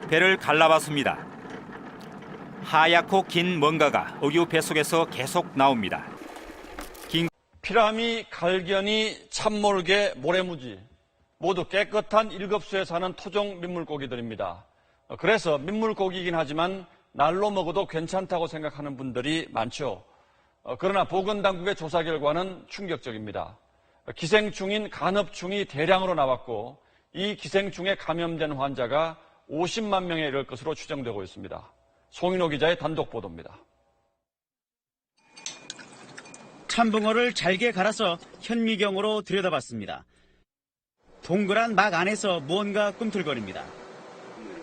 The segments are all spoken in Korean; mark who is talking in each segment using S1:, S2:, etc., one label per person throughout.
S1: 배를 갈라봤습니다. 하얗고 긴 뭔가가 의류 배 속에서 계속 나옵니다.
S2: 피라미, 갈견이, 참몰개, 모래무지 모두 깨끗한 1급수에 사는 토종 민물고기들입니다. 그래서 민물고기이긴 하지만 날로 먹어도 괜찮다고 생각하는 분들이 많죠. 그러나 보건당국의 조사 결과는 충격적입니다. 기생충인 간흡충이 대량으로 나왔고 이 기생충에 감염된 환자가 50만 명에 이를 것으로 추정되고 있습니다. 송인호 기자의 단독 보도입니다.
S3: 참붕어를 잘게 갈아서 현미경으로 들여다봤습니다. 동그란 막 안에서 무언가 꿈틀거립니다.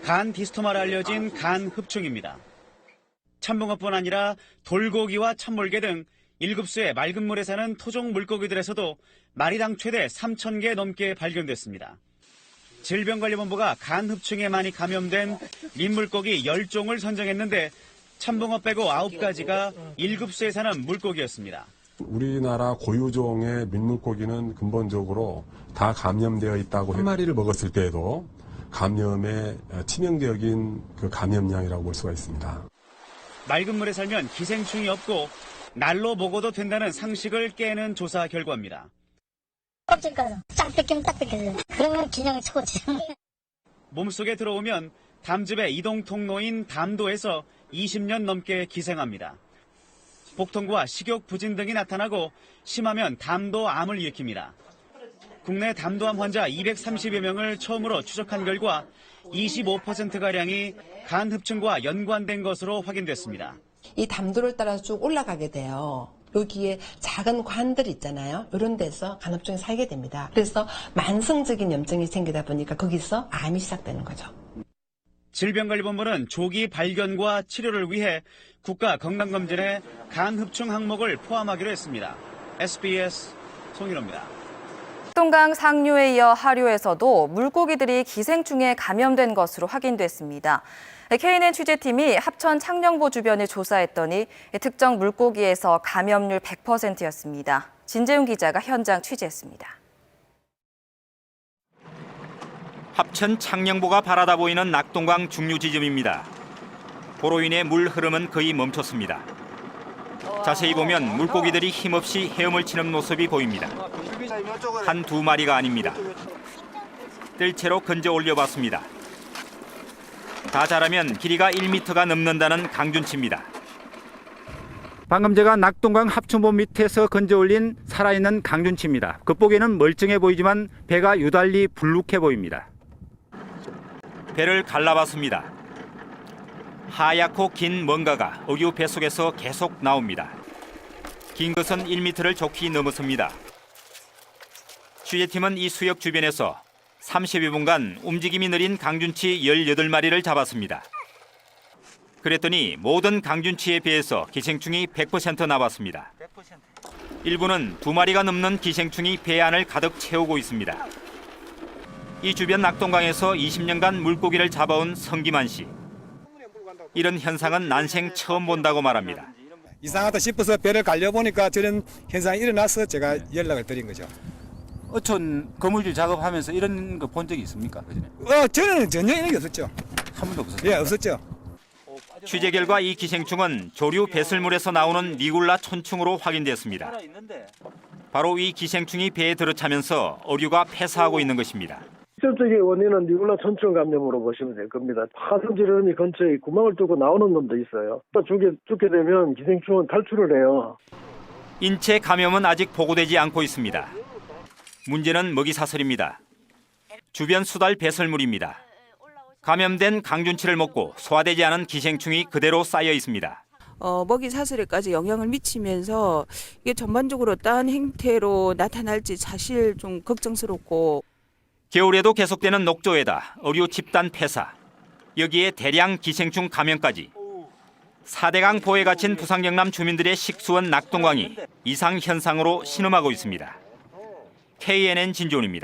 S3: 간 디스토마로 알려진 간 흡충입니다. 참붕어뿐 아니라 돌고기와 참몰개 등 1급수의 맑은 물에 사는 토종 물고기들에서도 마리당 최대 3,000개 넘게 발견됐습니다. 질병관리본부가 간 흡충에 많이 감염된 민물고기 10종을 선정했는데 참붕어 빼고 9가지가 1급수에 사는 물고기였습니다.
S4: 우리나라 고유종의 민물고기는 근본적으로 다 감염되어 있다고 한 마리를 먹었을 때에도 감염의 치명적인 그 감염량이라고 볼 수가 있습니다.
S3: 맑은 물에 살면 기생충이 없고 날로 먹어도 된다는 상식을 깨는 조사 결과입니다.
S5: 껍질 까서 딱 뺏기면 딱 뺏겨져요. 그러면 기능이 최고지.
S3: 몸속에 들어오면 담즙의 이동 통로인 담도에서 20년 넘게 기생합니다. 복통과 식욕 부진 등이 나타나고 심하면 담도암을 일으킵니다. 국내 담도암 환자 230여 명을 처음으로 추적한 결과 25%가량이 간 흡충과 연관된 것으로 확인됐습니다.
S6: 이 담도를 따라서 쭉 올라가게 돼요. 여기에 작은 관들 있잖아요. 이런 데서 간흡충이 살게 됩니다. 그래서 만성적인 염증이 생기다 보니까 거기서 암이 시작되는 거죠.
S3: 질병관리본부는 조기 발견과 치료를 위해 국가건강검진에 간 흡충 항목을 포함하기로 했습니다. SBS 송인호입니다.
S7: 낙동강 상류에 이어 하류에서도 물고기들이 기생충에 감염된 것으로 확인됐습니다. KNN 취재팀이 합천 창녕보 주변을 조사했더니 특정 물고기에서 감염률 100%였습니다. 진재훈 기자가 현장 취재했습니다.
S1: 합천 창녕보가 바라다 보이는 낙동강 중류 지점입니다. 보로 인해 물 흐름은 거의 멈췄습니다. 자세히 보면 물고기들이 힘없이 헤엄을 치는 모습이 보입니다. 한두 마리가 아닙니다. 뜰채로 건져 올려봤습니다. 다 자라면 길이가 1m가 넘는다는 강준치입니다. 방금 제가 낙동강 합천보 밑에서 건져 올린 살아있는 강준치입니다. 겉보기에는 멀쩡해 보이지만 배가 유달리 불룩해 보입니다. 배를 갈라봤습니다. 하얗고 긴 뭔가가 의류 배 속에서 계속 나옵니다. 긴 것은 1m를 좋게 넘어섭니다. 취재팀은 이 수역 주변에서 32분간 움직임이 느린 강준치 18마리를 잡았습니다. 그랬더니 모든 강준치에 비해서 기생충이 100% 나왔습니다. 일부는 2마리가 넘는 기생충이 배 안을 가득 채우고 있습니다. 이 주변 낙동강에서 20년간 물고기를 잡아온 성기만 씨. 이런 현상은 난생 처음 본다고 말합니다.
S8: 이상하다 싶어서 배를 갈려보니까 저런 현상이 일어나서 제가 연락을 드린 거죠.
S9: 어촌 거물질 작업하면서 이런 거 본 적이 있습니까? 그전에?
S8: 저는 전혀 이런 게 없었죠.
S9: 한 번도 없었어요?
S8: 예, 없었죠.
S1: 취재 결과 이 기생충은 조류 배설물에서 나오는 니굴라 촌충으로 확인됐습니다. 바로 이 기생충이 배에 들어차면서 어류가 폐사하고 있는 것입니다.
S10: 직접적인 원인은 니굴라 촌충 감염으로 보시면 될 겁니다. 하성지름이 근처에 구멍을 뚫고 나오는 놈도 있어요. 죽게 되면 기생충은 탈출을 해요.
S1: 인체 감염은 아직 보고되지 않고 있습니다. 문제는 먹이 사슬입니다. 주변 수달 배설물입니다. 감염된 강준치를 먹고 소화되지 않은 기생충이 그대로 쌓여 있습니다.
S11: 먹이 사슬에까지 영향을 미치면서 이게 전반적으로 어떠한 행태로 나타날지 사실 좀 걱정스럽고.
S1: 겨울에도 계속되는 녹조에다 어류 집단 폐사, 여기에 대량 기생충 감염까지. 4대강 보에 갇힌 부산 경남 주민들의 식수원 낙동강이 이상 현상으로 신음하고 있습니다. KNN 진주원입니다.